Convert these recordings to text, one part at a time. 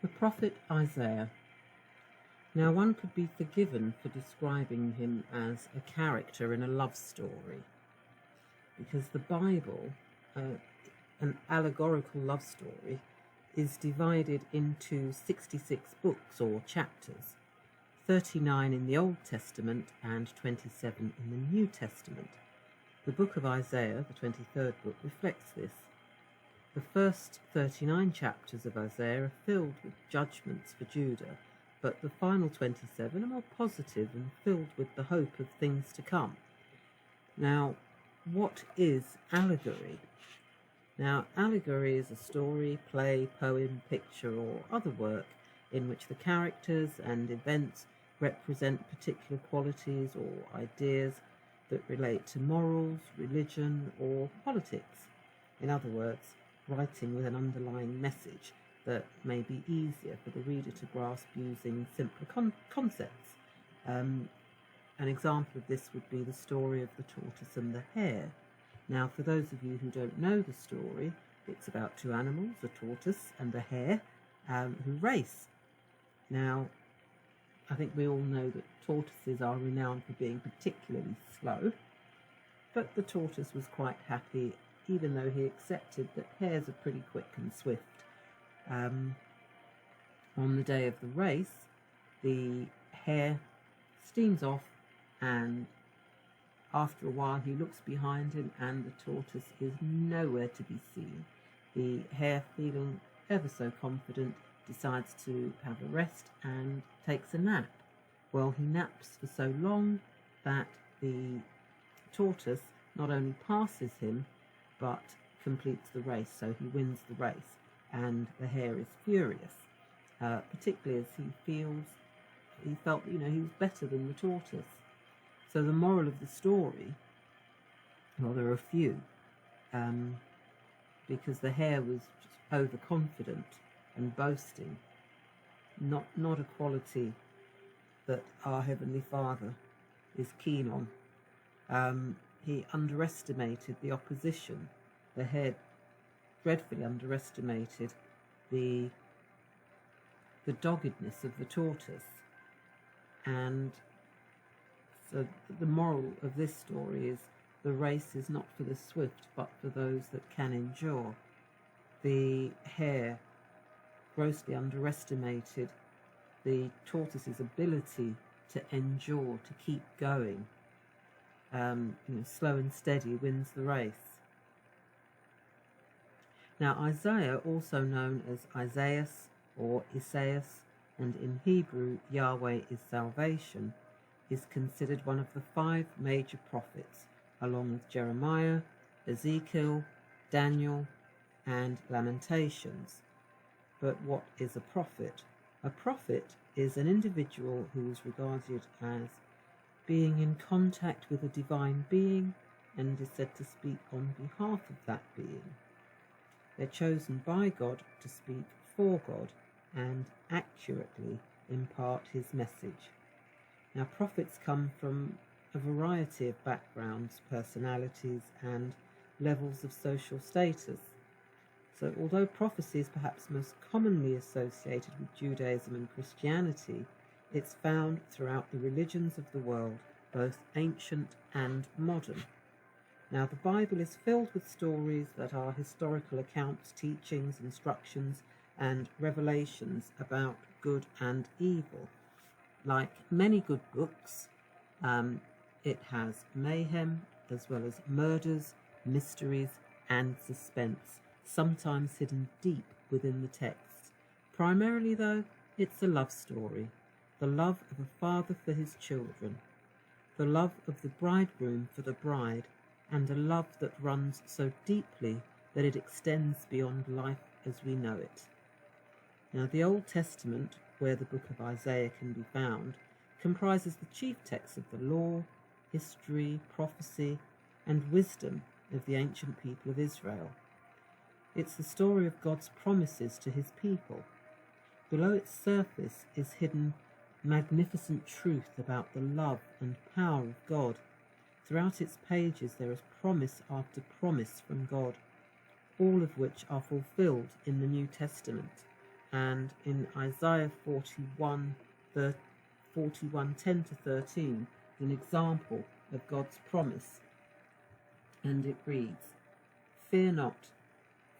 The prophet Isaiah. Now one could be forgiven for describing him as a character in a love story, because the Bible, an allegorical love story, is divided into 66 books or chapters, 39 in the Old Testament and 27 in the New Testament. The book of Isaiah, the 23rd book, reflects this. The first 39 chapters of Isaiah are filled with judgments for Judah, but the final 27 are more positive and filled with the hope of things to come. Now, what is allegory? Now, allegory is a story, play, poem, picture, or other work in which the characters and events represent particular qualities or ideas that relate to morals, religion, or politics. In other words, writing with an underlying message that may be easier for the reader to grasp using simpler concepts. An example of this would be the story of the tortoise and the hare. Now, for those of you who don't know the story, it's about two animals, a tortoise and a hare, who race. Now, I think we all know that tortoises are renowned for being particularly slow, but the tortoise was quite happy, even though he accepted that hares are pretty quick and swift. On the day of the race, the hare steams off, and after a while he looks behind him and the tortoise is nowhere to be seen. The hare, feeling ever so confident, decides to have a rest and takes a nap. Well, he naps for so long that the tortoise not only passes him, but completes the race, so he wins the race, and the hare is furious, particularly as he felt, he was better than the tortoise. So the moral of the story, well, there are a few, because the hare was just overconfident and boasting, not a quality that our Heavenly Father is keen on. He underestimated the opposition. The hare dreadfully underestimated the doggedness of the tortoise. And so the moral of this story is the race is not for the swift, but for those that can endure. The hare grossly underestimated the tortoise's ability to endure, to keep going. Slow and steady wins the race. Now, Isaiah, also known as Isaias or Isaias, and in Hebrew, Yahweh is salvation, is considered one of the 5 major prophets, along with Jeremiah, Ezekiel, Daniel, and Lamentations. But what is a prophet? A prophet is an individual who is regarded as being in contact with a divine being and is said to speak on behalf of that being. They're chosen by God to speak for God and accurately impart his message. Now, prophets come from a variety of backgrounds, personalities, and levels of social status. So although prophecy is perhaps most commonly associated with Judaism and Christianity, it's found throughout the religions of the world, both ancient and modern. Now, the Bible is filled with stories that are historical accounts, teachings, instructions, and revelations about good and evil. Like many good books, it has mayhem, as well as murders, mysteries, and suspense, sometimes hidden deep within the text. Primarily, though, it's a love story, the love of a father for his children, the love of the bridegroom for the bride, and a love that runs so deeply that it extends beyond life as we know it. Now, the Old Testament, where the book of Isaiah can be found, comprises the chief texts of the law, history, prophecy, and wisdom of the ancient people of Israel. It's the story of God's promises to his people. Below its surface is hidden magnificent truth about the love and power of God. Throughout its pages there is promise after promise from God, all of which are fulfilled in the New Testament. And in Isaiah 41:10 to 13, an example of God's promise. And it reads, "Fear not,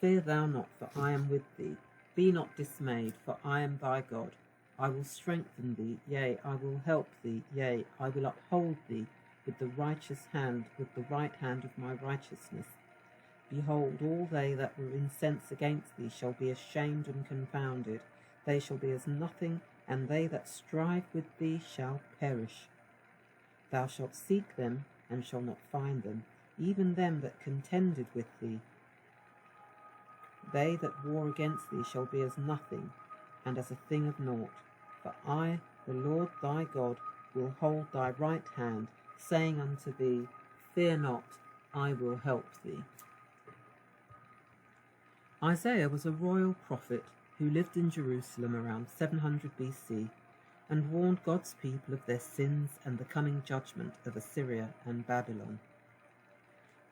fear thou not, for I am with thee. Be not dismayed, for I am thy God. I will strengthen thee, yea, I will help thee, yea, I will uphold thee with the righteous hand, with the right hand of my righteousness. Behold, all they that were incensed against thee shall be ashamed and confounded. They shall be as nothing, and they that strive with thee shall perish. Thou shalt seek them, and shalt not find them, even them that contended with thee. They that war against thee shall be as nothing, and as a thing of naught. For I, the Lord thy God, will hold thy right hand, saying unto thee, Fear not, I will help thee." Isaiah was a royal prophet who lived in Jerusalem around 700 BC and warned God's people of their sins and the coming judgment of Assyria and Babylon.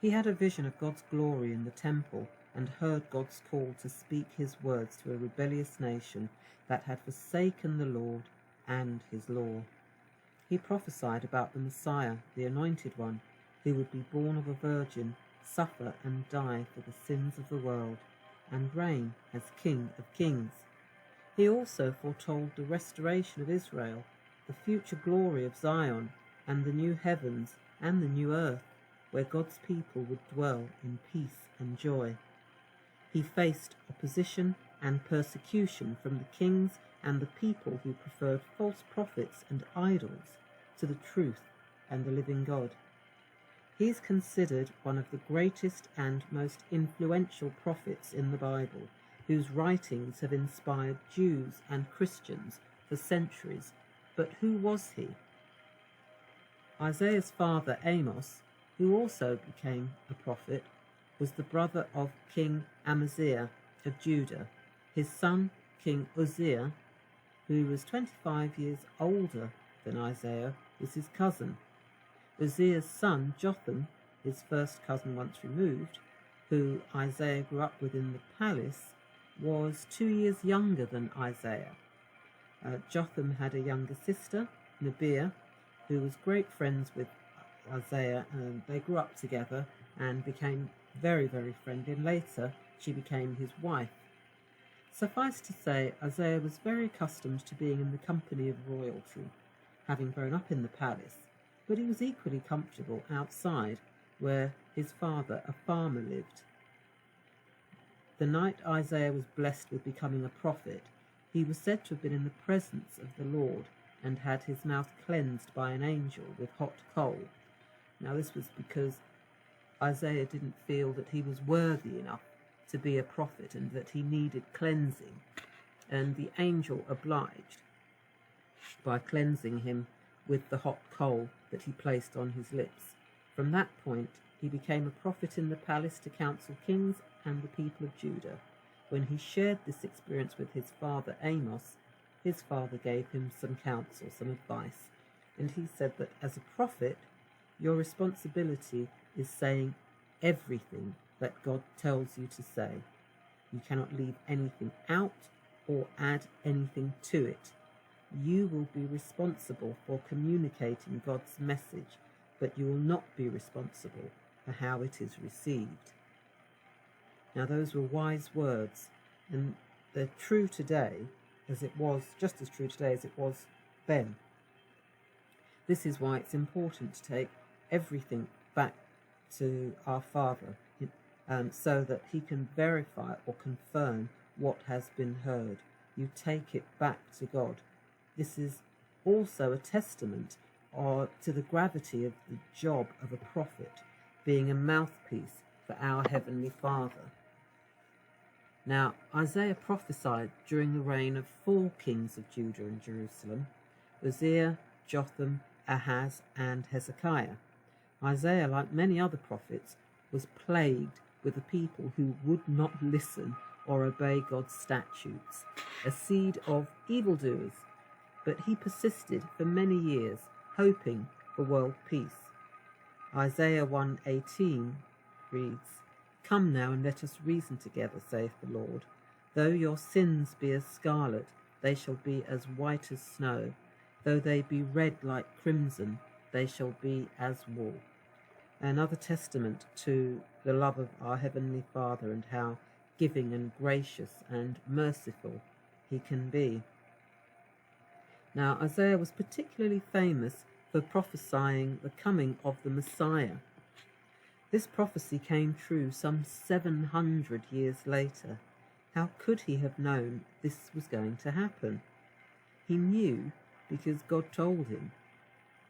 He had a vision of God's glory in the temple and heard God's call to speak his words to a rebellious nation that had forsaken the Lord and his law. He prophesied about the Messiah, the Anointed One, who would be born of a virgin, suffer and die for the sins of the world, and reign as King of Kings. He also foretold the restoration of Israel, the future glory of Zion, and the new heavens and the new earth, where God's people would dwell in peace and joy. He faced opposition and persecution from the kings and the people who preferred false prophets and idols to the truth and the living God. He is considered one of the greatest and most influential prophets in the Bible, whose writings have inspired Jews and Christians for centuries. But who was he? Isaiah's father Amos, who also became a prophet, was the brother of King Amaziah of Judah. His son, King Uzziah, who was 25 years older than Isaiah, was his cousin. Uzziah's son, Jotham, his first cousin once removed, who Isaiah grew up with in the palace, was 2 years younger than Isaiah. Jotham had a younger sister, Nebiah, who was great friends with Isaiah, and they grew up together and became very, very friendly, and later she became his wife. Suffice to say, Isaiah was very accustomed to being in the company of royalty, having grown up in the palace, but he was equally comfortable outside, where his father, a farmer, lived. The night Isaiah was blessed with becoming a prophet, he was said to have been in the presence of the Lord and had his mouth cleansed by an angel with hot coal. Now this was because Isaiah didn't feel that he was worthy enough to be a prophet and that he needed cleansing, and the angel obliged by cleansing him with the hot coal that he placed on his lips. From that point, he became a prophet in the palace to counsel kings and the people of Judah. When he shared this experience with his father Amos, his father gave him some counsel, some advice, and he said that as a prophet, your responsibility is saying everything that God tells you to say. You cannot leave anything out or add anything to it. You will be responsible for communicating God's message, but you will not be responsible for how it is received. Now those were wise words, and they're true today as it was, just as true today as it was then. This is why it's important to take everything back to our Father, so that he can verify or confirm what has been heard. You take it back to God. This is also a testament to the gravity of the job of a prophet, being a mouthpiece for our Heavenly Father. Now, Isaiah prophesied during the reign of 4 kings of Judah and Jerusalem: Uzziah, Jotham, Ahaz, and Hezekiah. Isaiah, like many other prophets, was plagued with a people who would not listen or obey God's statutes, a seed of evildoers. But he persisted for many years, hoping for world peace. Isaiah 1:18 reads, "Come now and let us reason together, saith the Lord. Though your sins be as scarlet, they shall be as white as snow. Though they be red like crimson, they shall be as wool. Another testament to the love of our Heavenly Father and how giving and gracious and merciful he can be. Now, Isaiah was particularly famous for prophesying the coming of the Messiah. This prophecy came true some 700 years later. How could he have known this was going to happen? He knew because God told him.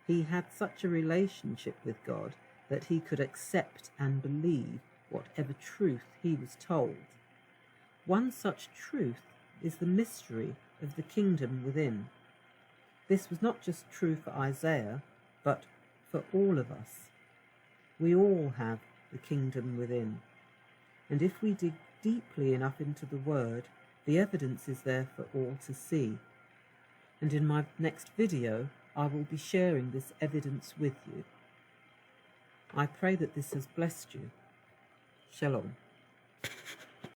He had such a relationship with God that he could accept and believe whatever truth he was told. One such truth is the mystery of the kingdom within. This was not just true for Isaiah, but for all of us. We all have the kingdom within. And if we dig deeply enough into the word, the evidence is there for all to see. And in my next video, I will be sharing this evidence with you. I pray that this has blessed you. Shalom.